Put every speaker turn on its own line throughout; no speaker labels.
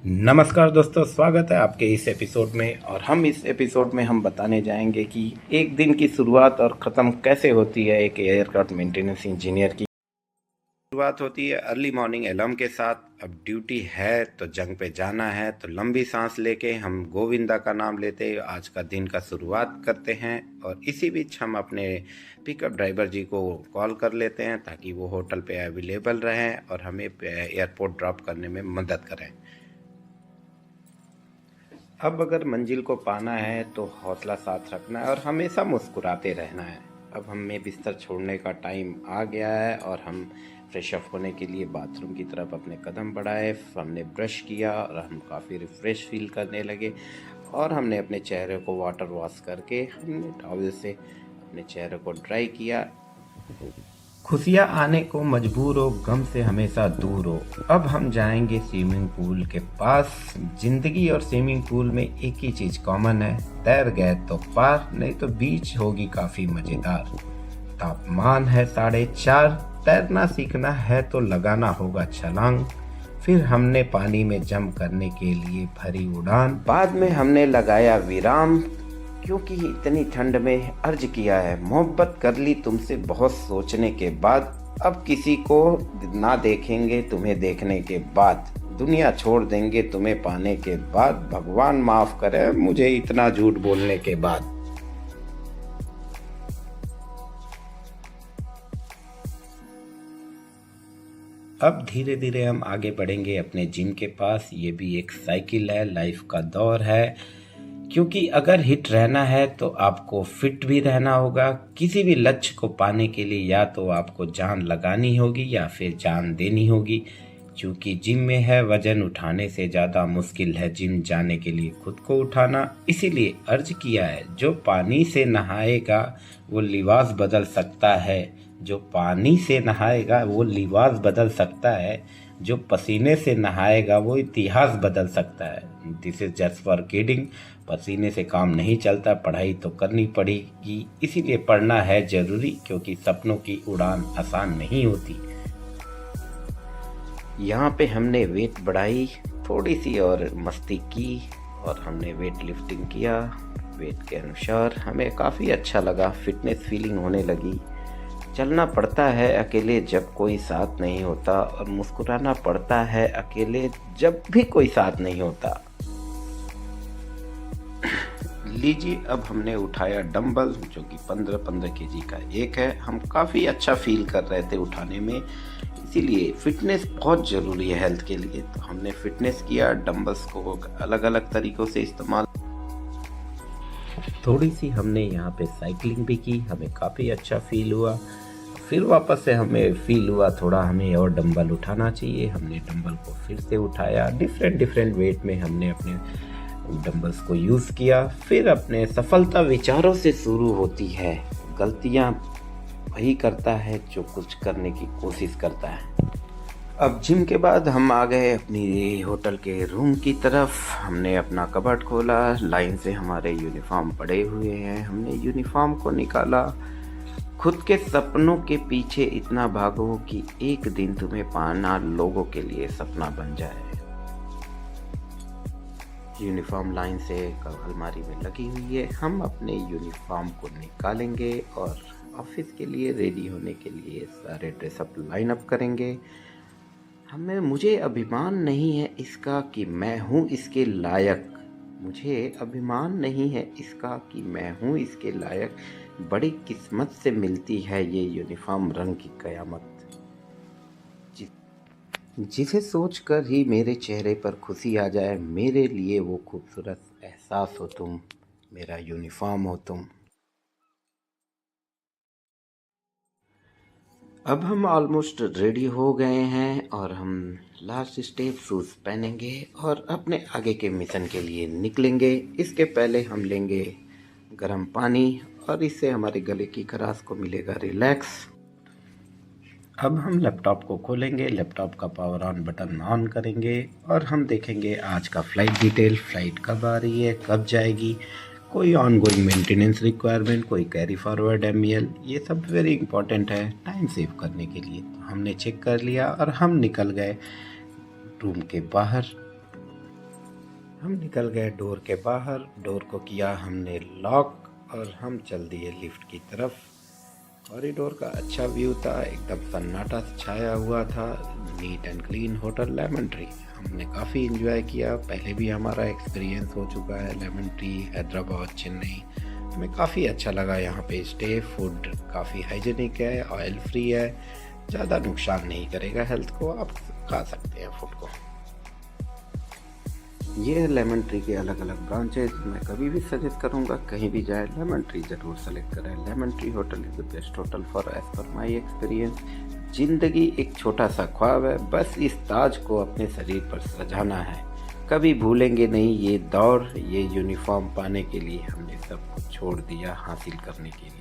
नमस्कार दोस्तों, स्वागत है आपके इस एपिसोड में। और इस एपिसोड में हम बताने जाएंगे कि एक दिन की शुरुआत और ख़त्म कैसे होती है एक एयरक्राफ्ट मेंटेनेंस इंजीनियर की। शुरुआत होती है अर्ली मॉर्निंग अलार्म के साथ। अब ड्यूटी है तो जंग पे जाना है, तो लंबी सांस लेके हम गोविंदा का नाम लेते आज का दिन का शुरुआत करते हैं। और इसी बीच हम अपने पिकअप ड्राइवर जी को कॉल कर लेते हैं ताकि वो होटल पे अवेलेबल रहें और हमें एयरपोर्ट ड्रॉप करने में मदद करें। अब अगर मंजिल को पाना है तो हौसला साथ रखना है और हमेशा मुस्कुराते रहना है। अब हमें बिस्तर छोड़ने का टाइम आ गया है और हम फ्रेश अप होने के लिए बाथरूम की तरफ अपने कदम बढ़ाए। हमने ब्रश किया और हम काफ़ी रिफ़्रेश फील करने लगे और हमने अपने चेहरे को वाटर वॉश करके हमने टॉवल से अपने चेहरे को ड्राई किया। खुशियाँ आने को मजबूर हो, गम से हमेशा दूर हो। अब हम जाएंगे स्विमिंग पूल के पास। जिंदगी और स्विमिंग पूल में एक ही चीज कॉमन है, तैर गए तो पार, नहीं तो बीच होगी काफी मजेदार। तापमान है 4.5, तैरना सीखना है तो लगाना होगा छलांग। फिर हमने पानी में जंप करने के लिए भरी उड़ान, बाद में हमने लगाया विराम क्योंकि इतनी ठंड में अर्ज किया है मोहब्बत कर ली तुमसे बहुत सोचने के बाद। अब किसी को ना देखेंगे तुम्हें देखने के बाद, दुनिया छोड़ देंगे तुम्हें पाने के बाद। भगवान माफ करे मुझे इतना झूठ बोलने के बाद। अब धीरे धीरे हम आगे बढ़ेंगे अपने जिम के पास। ये भी एक साइकिल है, लाइफ का दौर है। क्योंकि अगर हिट रहना है तो आपको फिट भी रहना होगा। किसी भी लक्ष्य को पाने के लिए या तो आपको जान लगानी होगी या फिर जान देनी होगी। क्योंकि जिम में है वजन उठाने से ज़्यादा मुश्किल है जिम जाने के लिए खुद को उठाना। इसीलिए अर्ज किया है, जो पानी से नहाएगा वो लिबास बदल सकता है। जो पानी से नहाएगा वो लिबास बदल सकता है। जो पसीने से नहाएगा वो इतिहास बदल सकता है। This is just for kidding. पसीने से काम नहीं चलता, पढ़ाई तो करनी पड़ेगी। इसीलिए पढ़ना है जरूरी, क्योंकि सपनों की उड़ान आसान नहीं होती। यहाँ पे हमने वेट बढ़ाई थोड़ी सी और मस्ती की और हमने वेट लिफ्टिंग किया। वेट के अनुसार हमें काफ़ी अच्छा लगा, फिटनेस फीलिंग होने लगी। चलना पड़ता है अकेले जब कोई साथ नहीं होता और मुस्कुराना पड़ता है अकेले जब भी कोई साथ नहीं होता। लीजिए, अब हमने उठाया डंबल जो कि 15-15 केजी का एक है। हम काफ़ी अच्छा फील कर रहे थे उठाने में, इसीलिए फिटनेस बहुत ज़रूरी है हेल्थ के लिए। तो हमने फिटनेस किया, डंबल्स को अलग अलग तरीक़ों से इस्तेमाल। थोड़ी सी हमने यहाँ पे साइकिलिंग भी की, हमें काफ़ी अच्छा फील हुआ। फिर वापस से हमें फील हुआ थोड़ा हमें और डंबल उठाना चाहिए। हमने डंबल को फिर से उठाया, डिफरेंट वेट में हमने अपने डंबल्स को यूज़ किया। फिर अपने सफलता विचारों से शुरू होती है। गलतियाँ वही करता है जो कुछ करने की कोशिश करता है। अब जिम के बाद हम आ गए अपनी होटल के रूम की तरफ। हमने अपना कबर्ड खोला, लाइन से हमारे यूनिफॉर्म पड़े हुए हैं। हमने यूनिफॉर्म को निकाला। खुद के सपनों के पीछे इतना भागो कि एक दिन तुम्हें पाना लोगों के लिए सपना बन जाए। यूनिफॉर्म लाइन से अलमारी में लगी हुई है। हम अपने यूनिफॉर्म को निकालेंगे और ऑफिस के लिए रेडी होने के लिए सारे ड्रेसअप लाइन अप करेंगे। मुझे अभिमान नहीं है इसका कि मैं हूँ इसके लायक। मुझे अभिमान नहीं है इसका कि मैं हूँ इसके लायक। बड़ी किस्मत से मिलती है ये यूनिफॉर्म रंग की कयामत। जिसे सोचकर ही मेरे चेहरे पर खुशी आ जाए, मेरे लिए वो खूबसूरत एहसास हो तुम, मेरा यूनिफॉर्म हो तुम। अब हम ऑलमोस्ट रेडी हो गए हैं और हम लास्ट स्टेप शूज़ पहनेंगे और अपने आगे के मिशन के लिए निकलेंगे। इसके पहले हम लेंगे गर्म पानी और इससे हमारे गले की खराश को मिलेगा रिलैक्स। अब हम लैपटॉप को खोलेंगे, लैपटॉप का पावर ऑन बटन ऑन करेंगे और हम देखेंगे आज का फ़्लाइट डिटेल, फ़्लाइट कब आ रही है, कब जाएगी, कोई ऑन गोइंग मेंटेनेंस रिक्वायरमेंट, कोई कैरी फॉरवर्ड MEL, ये सब वेरी इंपॉर्टेंट है टाइम सेव करने के लिए। तो हमने चेक कर लिया और हम निकल गए रूम के बाहर। हम निकल गए डोर के बाहर, डोर को किया हमने लॉक और हम चल दिए लिफ्ट की तरफ। कॉरिडोर का अच्छा व्यू था, एकदम सन्नाटा छाया हुआ था। Neat and clean hotel lemon tree, हमने काफ़ी इन्जॉय किया। पहले भी हमारा एक्सपीरियंस हो चुका है लेमन ट्री, हैदराबाद, चेन्नई। हमें काफ़ी अच्छा लगा यहाँ पे स्टे। फूड काफ़ी हाइजीनिक है, ऑयल फ्री है, ज़्यादा नुकसान नहीं करेगा हेल्थ को, आप खा सकते हैं फूड को। ये है लेमन ट्री के अलग अलग ब्रांचेज। मैं कभी भी सजेस्ट करूँगा कहीं भी जाए लेमन ट्री ज़रूर सेलेक्ट करें। Lemon tree hotel is the best hotel for as per my experience. ज़िंदगी एक छोटा सा ख्वाब है, बस इस ताज को अपने शरीर पर सजाना है। कभी भूलेंगे नहीं ये दौर, ये यूनिफॉर्म पाने के लिए हमने सब कुछ छोड़ दिया हासिल करने के लिए।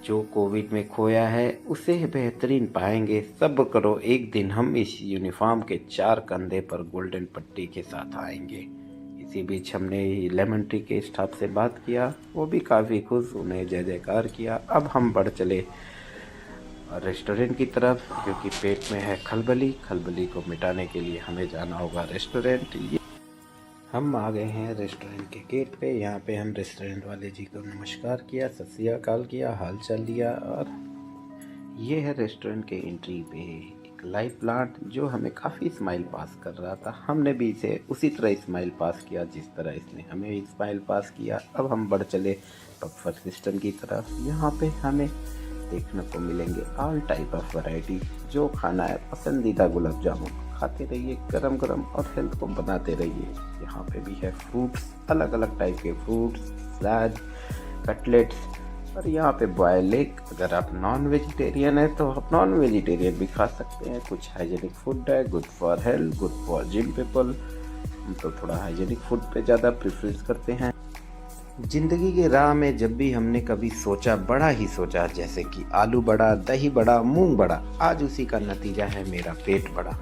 जो कोविड में खोया है उसे बेहतरीन पाएंगे। सब्र करो, एक दिन हम इस यूनिफॉर्म के 4 कंधे पर गोल्डन पट्टी के साथ आएंगे। इसी बीच हमने लेमन ट्री के स्टाफ से बात किया, वो भी काफ़ी खुश, उन्हें जय जयकार किया। अब हम बढ़ चले रेस्टोरेंट की तरफ, क्योंकि पेट में है खलबली। खलबली को मिटाने के लिए हमें जाना होगा रेस्टोरेंट। हम आ गए हैं रेस्टोरेंट के गेट पे। यहाँ पे हम रेस्टोरेंट वाले जी को नमस्कार किया, सत श्री अकाल किया, हाल चाल लिया। और ये है रेस्टोरेंट के एंट्री पे एक लाइव प्लांट जो हमें काफ़ी स्माइल पास कर रहा था। हमने भी इसे उसी तरह स्माइल पास किया जिस तरह इसने हमें स्माइल पास किया। अब हम बढ़ चले बफर सिस्टम की तरफ। यहाँ पे हमें देखने को मिलेंगे ऑल टाइप ऑफ वैरायटी। जो खाना है, पसंदीदा गुलाब जामुन खाते रहिए गरम गरम और हेल्थ को बनाते रहिए। यहाँ पे भी है फ्रूट्स, अलग अलग टाइप के फ्रूट्स, सलाद, कटलेट्स। और यहाँ पे बॉयल एग। अगर आप नॉन वेजिटेरियन है तो आप नॉन वेजिटेरियन भी खा सकते हैं। कुछ हाइजीनिक फूड है, good for health, good for gym people. हम तो थोड़ा हाइजीनिक फूड पे ज़्यादा प्रेफरेंस करते हैं। जिंदगी के राह में जब भी हमने कभी सोचा, बड़ा ही सोचा, जैसे कि आलू बड़ा, दही बड़ा, मूंग बड़ा, आज उसी का नतीजा है मेरा पेट बड़ा।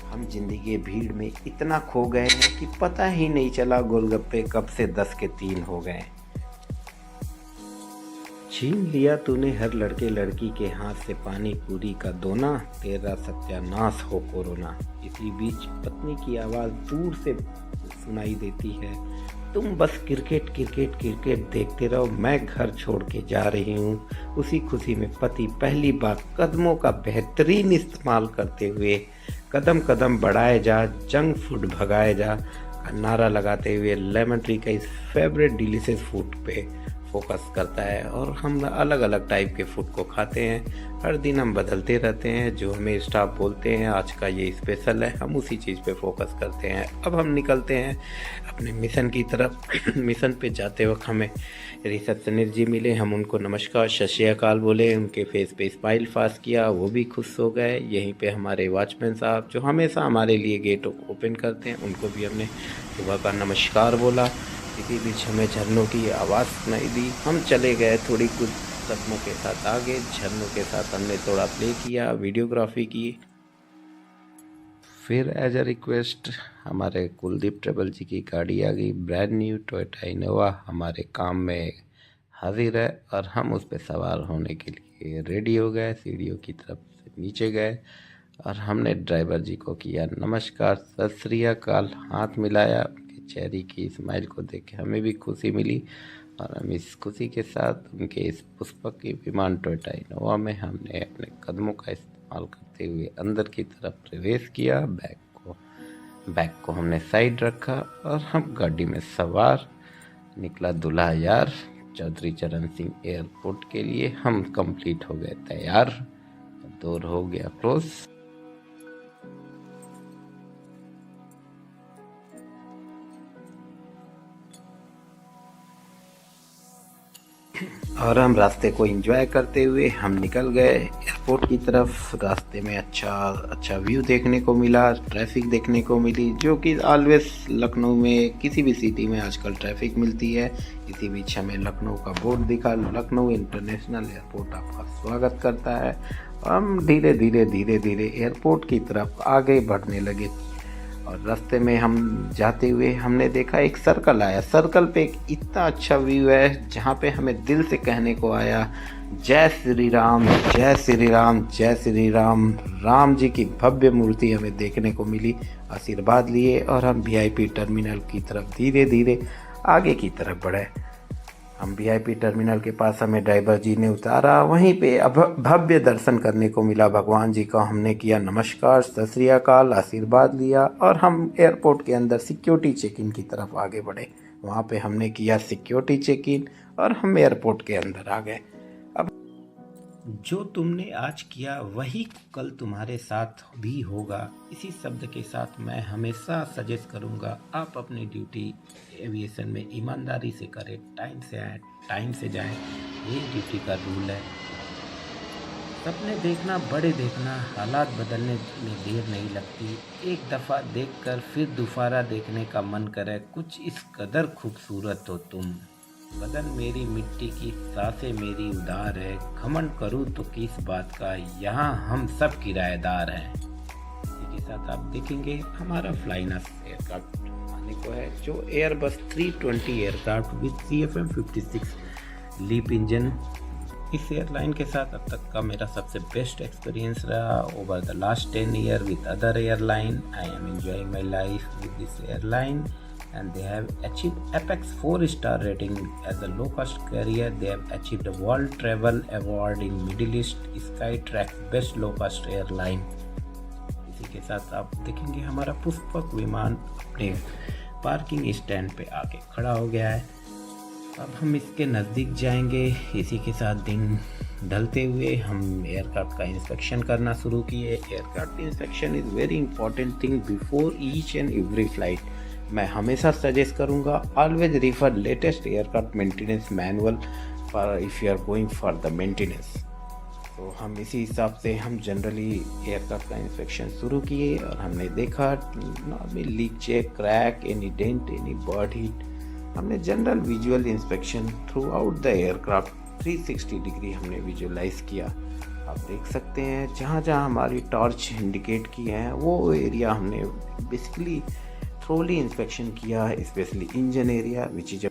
हम जिंदगी के भीड़ में इतना खो गए हैं कि पता ही नहीं चला गोलगप्पे कब से 10 के 3 हो गए। छीन लिया तूने हर लड़के लड़की के हाथ से पानी पूरी का दोना, तेरा सत्यानाश हो कोरोना। इसी बीच पत्नी की आवाज़ दूर से सुनाई देती है, तुम बस क्रिकेट क्रिकेट क्रिकेट देखते रहो, मैं घर छोड़ के जा रही हूँ। उसी खुशी में पति पहली बार कदमों का बेहतरीन इस्तेमाल करते हुए कदम कदम बढ़ाए जा, जंक फूड भगाए जा का नारा लगाते हुए लेमन ट्री का इस फेवरेट डिलीशियस फूड पे फोकस करता है। और हम अलग अलग टाइप के फूड को खाते हैं, हर दिन हम बदलते रहते हैं। जो हमें स्टाफ बोलते हैं आज का ये स्पेशल है, हम उसी चीज़ पे फोकस करते हैं। अब हम निकलते हैं अपने मिशन की तरफ। मिशन पे जाते वक्त हमें रिसेप्शनिस्ट जी मिले, हम उनको नमस्कार सत श्री अकाल बोले, उनके फेस पे स्माइल पास किया, वो भी खुश हो गए। यहीं पे हमारे वॉचमैन साहब जो हमेशा हमारे लिए गेट ओपन करते हैं, उनको भी हमने सुबह का नमस्कार बोला। इसी बीच हमें झरनों की आवाज़ सुनाई दी। हम चले गए थोड़ी कुछ कदमों के साथ आगे, झरनों के साथ हमने थोड़ा प्ले किया, वीडियोग्राफी की। फिर एज अ रिक्वेस्ट हमारे कुलदीप ट्रेवल जी की गाड़ी आ गई, ब्रांड न्यू टोयोटा इनोवा हमारे काम में हाजिर है। और हम उस पर सवार होने के लिए रेडी हो गए, सीढ़ियों की तरफ से नीचे गए और हमने ड्राइवर जी को किया नमस्कार, सत श्री अकाल, हाथ मिलाया। चेहरे की स्माइल को देख के हमें भी खुशी मिली और हम इस खुशी के साथ उनके इस पुष्पक की विमान टोयोटा इनोवा में हमने अपने कदमों का इस्तेमाल करते हुए अंदर की तरफ प्रवेश किया। बैग को हमने साइड रखा और हम गाड़ी में सवार निकला दूल्हा यार चौधरी चरण सिंह एयरपोर्ट के लिए। हम कंप्लीट हो गए तैयार, दौर हो गया क्लोज। और हम रास्ते को एंजॉय करते हुए हम निकल गए एयरपोर्ट की तरफ। रास्ते में अच्छा व्यू देखने को मिला, ट्रैफिक देखने को मिली, जो कि ऑलवेज लखनऊ में किसी भी सिटी में आजकल ट्रैफिक मिलती है। इसी बीच हमें लखनऊ का बोर्ड दिखा, लखनऊ इंटरनेशनल एयरपोर्ट आपका स्वागत करता है। हम धीरे धीरे एयरपोर्ट की तरफ आगे बढ़ने लगे और रास्ते में हम जाते हुए हमने देखा एक सर्कल आया। सर्कल पे एक इतना अच्छा व्यू है जहाँ पे हमें दिल से कहने को आया जय श्री राम, जय श्री राम, जय श्री राम। राम जी की भव्य मूर्ति हमें देखने को मिली। आशीर्वाद लिए और हम वीआईपी टर्मिनल की तरफ धीरे धीरे आगे की तरफ बढ़े। हम वीआईपी टर्मिनल के पास हमें ड्राइवर जी ने उतारा। वहीं पे अब भव्य दर्शन करने को मिला भगवान जी का। हमने किया नमस्कार, सत श्री अकाल, आशीर्वाद लिया और हम एयरपोर्ट के अंदर सिक्योरिटी चेक इन की तरफ आगे बढ़े। वहाँ पे हमने किया सिक्योरिटी चेक इन और हम एयरपोर्ट के अंदर आ गए। जो तुमने आज किया वही कल तुम्हारे साथ भी होगा। इसी शब्द के साथ मैं हमेशा सजेस्ट करूंगा आप अपनी ड्यूटी एविएशन में ईमानदारी से करें, टाइम से आए, टाइम से जाएं। ये ड्यूटी का रूल है। सपने देखना, बड़े देखना, हालात बदलने में देर नहीं लगती। एक दफ़ा देखकर फिर दोबारा देखने का मन करे। कुछ इस कदर खूबसूरत हो तुम। बदन मेरी मिट्टी की, सांसें मेरी उधार है। घमंड करूँ तो किस बात का, यहाँ हम सब किराएदार हैं। इसी के साथ आप देखेंगे हमारा फ्लाइनस एयरक्राफ्ट आने को है, जो Airbus 320 aircraft with CFM56 LEAP engine. इस एयरलाइन के साथ अब तक का मेरा सबसे बेस्ट एक्सपीरियंस रहा। Over the last 10 year with other airline, I am enjoying my life with this airline. And they have achieved Apex 4-star rating as a low-cost carrier. They have achieved a World Travel Award in Middle East Skytrax Best Low-Cost Airline. इसी के साथ आप देखेंगे हमारा पुष्पक विमान अपने parking stand पे आके खड़ा हो गया है। अब हम इसके नज़दीक जाएंगे। इसी के साथ दिन ढलते हुए हम एयरक्राफ्ट का इंस्पेक्शन करना शुरू किए। Aircraft inspection is very important thing before each and every flight. मैं हमेशा सजेस्ट करूंगा, always refer latest aircraft maintenance manual for if you are going for the maintenance. तो हम इसी हिसाब से हम जनरली एयरक्राफ्ट का इंस्पेक्शन शुरू किए और हमने देखा normal leak check, crack, any dent, any bird hit. हमने general visual inspection throughout the aircraft 360 degree हमने विजुअलाइज किया। आप देख सकते हैं जहाँ जहाँ हमारी टॉर्च इंडिकेट की है वो एरिया हमने बेसिकली थ्रोली इंस्पेक्शन किया है, specially engine area which is.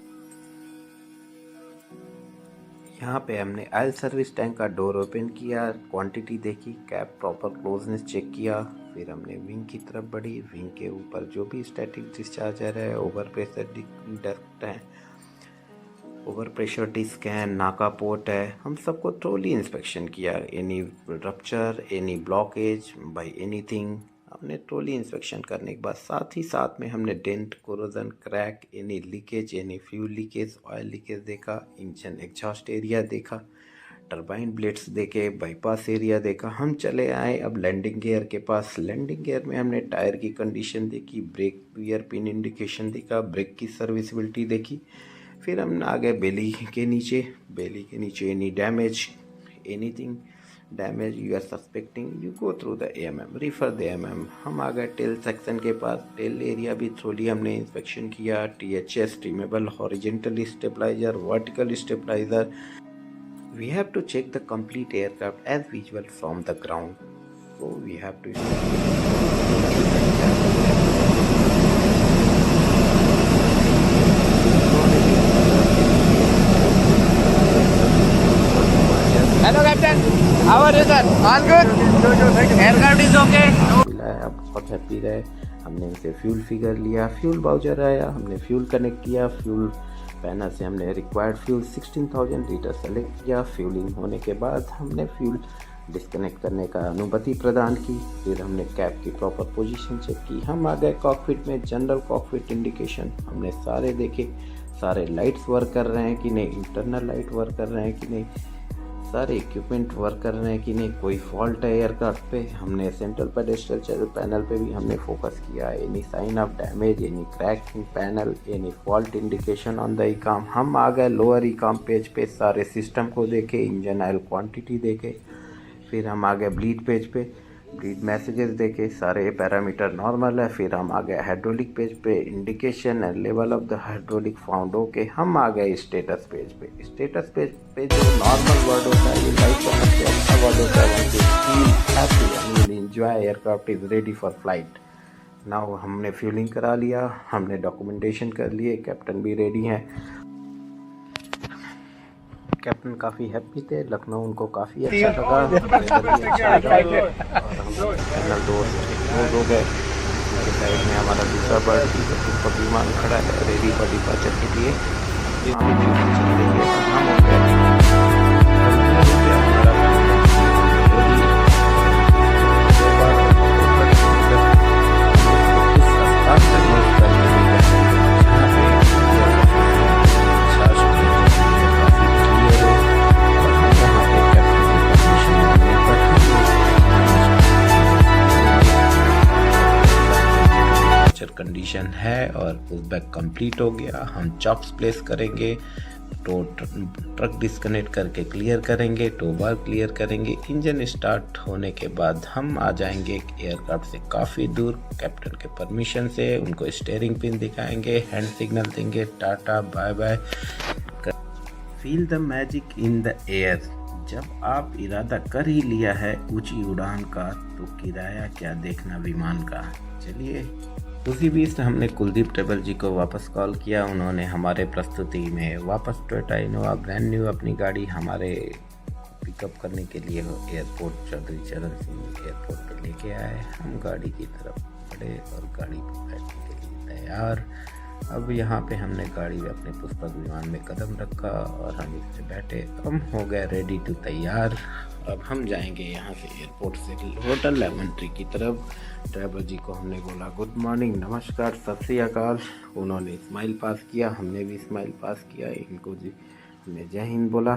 यहाँ पे हमने ऑयल सर्विस टैंक का डोर ओपन किया, क्वांटिटी देखी, कैप प्रॉपर क्लोजनेस चेक किया। फिर हमने विंग की तरफ बढ़ी। विंग के ऊपर जो भी स्टैटिक डिस्चार्जर है, ओवर प्रेशर डक्ट है, ओवर प्रेशर डिस्क है, नाका पोर्ट है, हम सबको थ्रोली इंस्पेक्शन किया। Any rupture, any blockage by anything हमने ट्रोली इंस्पेक्शन करने के बाद साथ ही साथ में हमने dent, corrosion, crack, any leakage, any fuel leakage, oil leakage देखा, इंजन एग्जॉस्ट एरिया देखा, टरबाइन ब्लेड्स देखे, बाईपास एरिया देखा। हम चले आए अब लैंडिंग गियर के पास। लैंडिंग गियर में हमने टायर की कंडीशन देखी, ब्रेक वियर पिन इंडिकेशन देखा, ब्रेक की सर्विसिबिलिटी देखी। फिर हम आ गए बेली के नीचे। बेली के नीचे any damage, anything damage you are suspecting, you go through the AMM, refer the AMM। हम आ गए टेल सेक्शन के पास। टेल एरिया भी थ्रोली हमने इंस्पेक्शन किया। THS, trimmable horizontal stabiliser, vertical stabiliser. We have to check the complete aircraft as visual from the ground, so we have to
Hello, Captain. How are you, sir? All good? Aircraft is okay.
मिला, बहुत happy रहे। हमने इनसे fuel figure लिया, fuel voucher आया, हमने fuel connect किया। Fuel panel से हमने रिक्वायर्ड फ्यूल 16,000 लीटर सेलेक्ट किया। फ्यूलिंग होने के बाद हमने फ्यूल डिस्कनेक्ट करने का अनुमति प्रदान की। फिर हमने कैप की प्रॉपर पोजीशन चेक की। हम आ गए कॉकपिट में। जनरल कॉकपिट इंडिकेशन हमने सारे देखे, सारे लाइट्स वर्क कर रहे हैं कि नहीं, इंटरनल लाइट वर्क कर रहे हैं कि नहीं, सारे इक्विपमेंट वर्क कर रहे हैं कि नहीं, कोई फॉल्ट है एयरक्राफ्ट पे। हमने सेंट्रल पेडेस्ट्रियल पैनल पे भी हमने फोकस किया। Any sign of damage, any crack in panel, any fault indication on the ECAM. हम आ गए लोअर इकाम पेज पे, सारे सिस्टम को देखे, इंजन ऑयल क्वांटिटी देखे। फिर हम आ गए ब्लीड पेज पे, ब्लीड मैसेजेस देखे, सारे पैरामीटर नॉर्मल है। फिर हम आ गए हाइड्रोलिक पेज पे, indication and level of the hydraulic found okay. हम आ गए स्टेटस पेज पे। स्टेटस पेज पे जो नॉर्मल वर्ड होता है, ये लाइक का सबसे अच्छा वर्ड होता है, feel happy and enjoy, aircraft is ready for flight. Now हमने फ्यूलिंग करा लिया, हमने डॉक्यूमेंटेशन कर लिए, कैप्टन भी रेडी हैं। कैप्टन काफ़ी हैप्पी थे, लखनऊ उनको काफ़ी अच्छा लगा, वेदर भी अच्छा लगा और हम फाइनल दोस्त हो गए। इसके साइड में हमारा दूसरा बर्ड पुष्पक विमान खड़ा है रेडी फॉर डिपार्चर के लिए। इसकी ड्यूटी चल रही है और हम हो गए कंडीशन है और पुशबैक कंप्लीट हो गया। हम चॉप्स प्लेस करेंगे, तो ट्रक डिस्कनेक्ट करके क्लियर करेंगे, टो बार क्लियर करेंगे। इंजन स्टार्ट होने के बाद हम आ जाएंगे एयरक्राफ्ट से काफ़ी दूर। कैप्टन के परमिशन से उनको स्टीयरिंग पिन दिखाएंगे, हैंड सिग्नल देंगे, tata bye bye. Feel the magic in the air. जब आप इरादा कर ही लिया है ऊंची उड़ान का, तो किराया क्या देखना विमान का। चलिए, उसी बीच हमने कुलदीप ट्रेवल जी को वापस कॉल किया। उन्होंने हमारे प्रस्तुति में वापस टोयोटा इनोवा ब्रांड न्यू अपनी गाड़ी हमारे पिकअप करने के लिए एयरपोर्ट चौधरी चरण सिंह एयरपोर्ट पे लेके आए। हम गाड़ी की तरफ बढ़े और गाड़ी पर बैठने के लिए तैयार। अब यहाँ पे हमने गाड़ी में अपने पुष्पक विमान में कदम रखा और हम इस पर बैठे। हम हो गए रेडी टू तैयार। अब हम जाएंगे यहाँ से एयरपोर्ट से होटल लेमन ट्री की तरफ। ड्राइवर जी को हमने बोला गुड मॉर्निंग, नमस्कार, सत श्री अकाल। उन्होंने स्माइल पास किया, हमने भी स्माइल पास किया। इनको जी हमने जय हिंद बोला।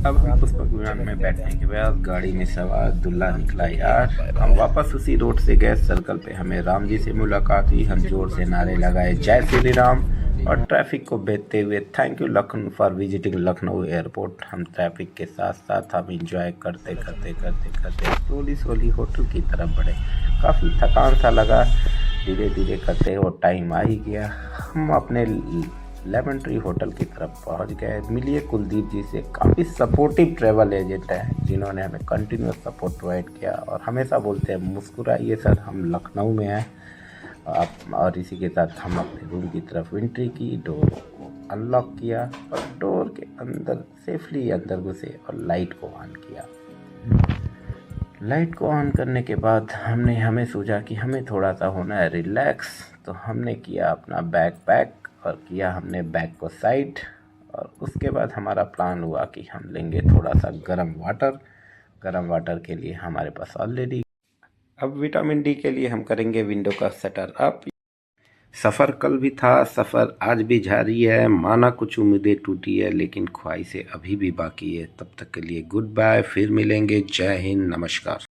अब हम पुष्पक विमान में बैठने के बाद गाड़ी में सवार दुल्ला निकला यार। हम वापस उसी रोड से गए सर्कल पे। हमें राम जी से मुलाकात हुई। हम जोर से नारे लगाए जय श्री राम और ट्रैफिक को बेचते हुए thank you Lucknow for visiting Lucknow airport. हम ट्रैफिक के साथ साथ हम इंजॉय करते स्लोली होटल की तरफ बढ़े। काफ़ी थकान सा लगा, धीरे धीरे करते और टाइम आ ही गया। हम अपने लेमन ट्री होटल की तरफ पहुंच गए। मिलिए कुलदीप जी से, काफ़ी सपोर्टिव ट्रैवल एजेंट हैं जिन्होंने हमें कंटिन्यूस सपोर्ट प्रोवाइड किया और हमेशा बोलते हैं मुस्कुराइए सर, हम लखनऊ में हैं आप। और इसी के साथ हम अपने रूम की तरफ एंट्री की, डोर अनलॉक किया और डोर के अंदर सेफली अंदर घुसे और लाइट को ऑन किया। लाइट को ऑन करने के बाद हमें सूझा कि हमें थोड़ा सा होना है रिलैक्स। तो हमने किया अपना बैग पैक और किया हमने बैग को साइड। और उसके बाद हमारा प्लान हुआ कि हम लेंगे थोड़ा सा गर्म वाटर के लिए हमारे पास ऑलरेडी। अब विटामिन डी के लिए हम करेंगे विंडो का शटर अप। सफ़र कल भी था, सफ़र आज भी जारी है। माना कुछ उम्मीदें टूटी है, लेकिन ख्वाहिशें अभी भी बाकी है। तब तक के लिए गुड बाय, फिर मिलेंगे। जय हिंद, नमस्कार।